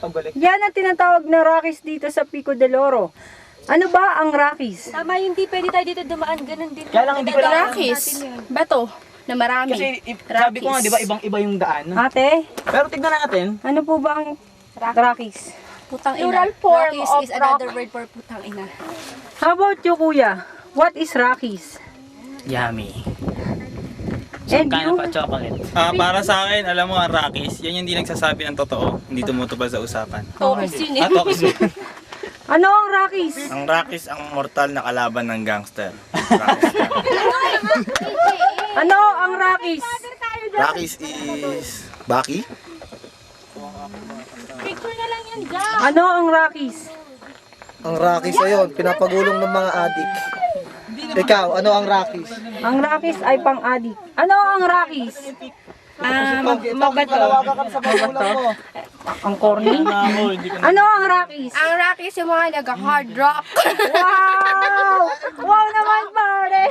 Pagbalik. Yan ang tinatawag na Rockies dito sa Pico del Oro. Ano ba ang Rockies? Tama, hindi pwede tayo dito dumaan. Ganun din. Kaya lang hindi ko lang. Rockies. Bato na marami. Kasi sabi ko nga, di ba, ibang-iba yung daan. Ate, Pero tignan natin. ano po ba ang Rockies? Putang ina. Plural form Rockies of is another word for putang ina. How about you, kuya? What is Rockies? Yummy. And Kaya you? pa chocolate. Para sa akin, alam mo, ang Rockies, yan yung hindi nagsasabi ng totoo. Hindi tumutupad sa usapan. Tokis yun eh. Tokis yun. Ano ang Rockies? Ang Rockies ang mortal na kalaban ng gangster. Ano ang Rockies? Rockies is Baki? Picture na lang yan dyan. Ano ang Rockies? Ang Rockies ayun, pinapagulong ng mga adik. Ikaw, ano ang Rockies? Ang Rockies ay pang-adik. Ano ang Rockies? Mabato. Ang corny. Ano ang Rockies? Ang Rockies yung mga nag-hard rock. Wow! Wow naman, pare!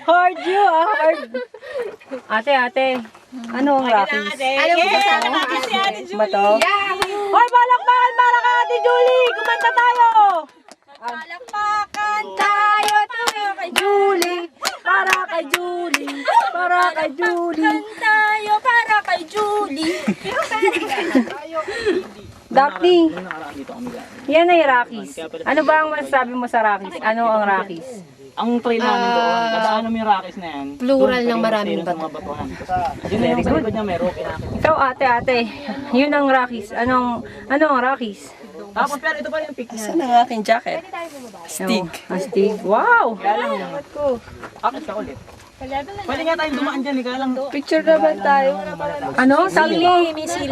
Hard you, hard. Ate. Ano ang Rockies? Alam mo sa Ba to? Hoy, balakbakan para kay Ate Julie! Kumanta tayo! Palakpakan tayo kay Julie! Para kay Julie! Para kay Julie! tayo para kay Julie. Daphne, yan ay Rockies. Ano ba ang masasabi mo sa Rockies? Ano ang Rockies? Ang trail namin doon, dadaan namin yung Rockies na yan. Plural Doon, ng maraming pwede yung mga batuhan. Generic, sa likod niya may rope nakita. Ikaw, ate. Yun ang Rockies. Ano ang Rockies? Tapos pero ito pa rin yung picture. Saan ang aking jacket? Stig. Stig. Wow! Kaya lang, akit ka ulit. Pwede nga tayong dumaan dyan, kaya lang. Picture naman tayo. Ano? Sabi mo? May sili.